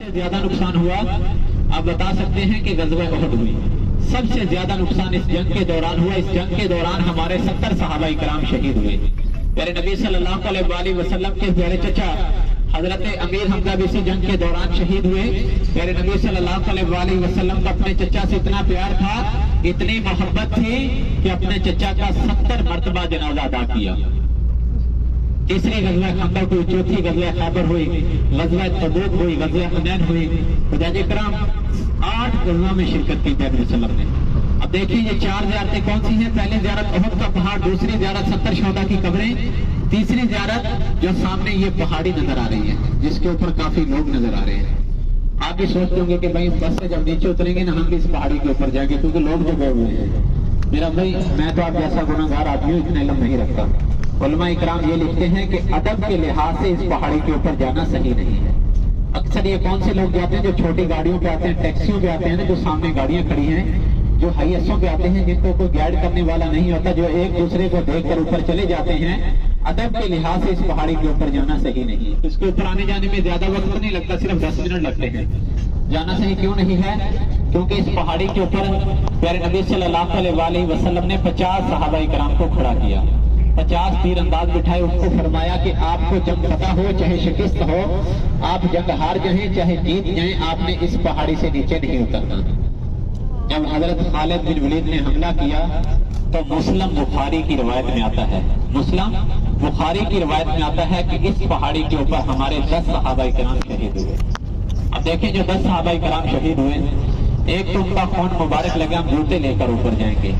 ज्यादा नुकसान हुआ आप बता सकते हैं कि गज़वा उहद हुई। सबसे ज्यादा नुकसान इस जंग के दौरान हुआ। इस जंग के दौरान हमारे 70 सहाबा इकराम शहीद हुए। प्यारे नबी सल्लल्लाहु अलैहि वसल्लम के प्यारे चचा हजरत अमीर हमजा भी इसी जंग के दौरान शहीद हुए। प्यारे नबी सल्लल्लाहु अलैहि वसल्लम का अपने चचा से इतना प्यार था, इतनी मोहब्बत थी कि अपने चचा का 70 मर्तबा जनाजा अदा किया। तीसरी गज़वा खंदक हुई, चौथी गज़वा खैबर हुई, गज़वा तबूक हुई, गज़वा हुनैन हुई। हुज़ैज किराम 8 गज़वा में शिरकत की प्यारे नबी सल्लल्लाहु अलैहि वसल्लम ने। अब देखिए ये 4 ज़ियारतें कौन सी हैं? पहली ज़ियारत उहद का पहाड़, दूसरी ज़ियारत 70 शहदा की कब्रें, तीसरी ज़ियारत जो सामने ये पहाड़ी नजर आ रही है जिसके ऊपर काफी लोग नजर आ रहे हैं। आप भी सोचते होंगे कि भाई बस से जब नीचे उतरेंगे ना हम भी इस पहाड़ी के ऊपर जाएंगे, क्योंकि लोग जो गए हुए हैं। मेरा भाई मैं तो आप जैसा गुनाहगार आदमी हूँ, इतना इल्म नहीं रखता। उलमा इकराम ये लिखते हैं कि अदब के लिहाज से इस पहाड़ी के ऊपर जाना सही नहीं है। अक्सर ये कौन से लोग जाते हैं जो छोटी गाड़ियों पे आते हैं, टैक्सियों पे आते हैं ना, जो सामने गाड़ियां खड़ी हैं, जो हाईएसों पे आते हैं, जिनको कोई गाइड करने वाला नहीं होता, जो एक दूसरे को देखकर ऊपर चले जाते हैं। अदब के लिहाज से इस पहाड़ी के ऊपर जाना सही नहीं है। इसके ऊपर आने जाने में ज्यादा वक्त नहीं लगता, सिर्फ 10 मिनट लगते हैं। जाना सही क्यों नहीं है? क्योंकि इस पहाड़ी के ऊपर प्यारे नबी सल्लल्लाहु अलैहि वसल्लम ने 50 सहाबा इकराम को खड़ा किया, 50 तीर अंदाज बिठाए, उनको फरमाया कि आपको जब पता हो चाहे शिकस्त हो, आप जंग हार जाएं चाहे जीत जाएं, आपने इस पहाड़ी से नीचे नहीं उतरना। जब हजरत खालिद बिन वलीद ने हमला किया तो मुस्लिम बुखारी की रिवायत में आता है, मुस्लिम बुखारी की रिवायत में आता है कि इस पहाड़ी के ऊपर हमारे 10 सहाबा इकराम शहीद हुए। अब देखें जो 10 सहाबा इकराम शहीद हुए, एक तो उनका खून मुबारक लगा, हम जूते लेकर ऊपर जाएंगे।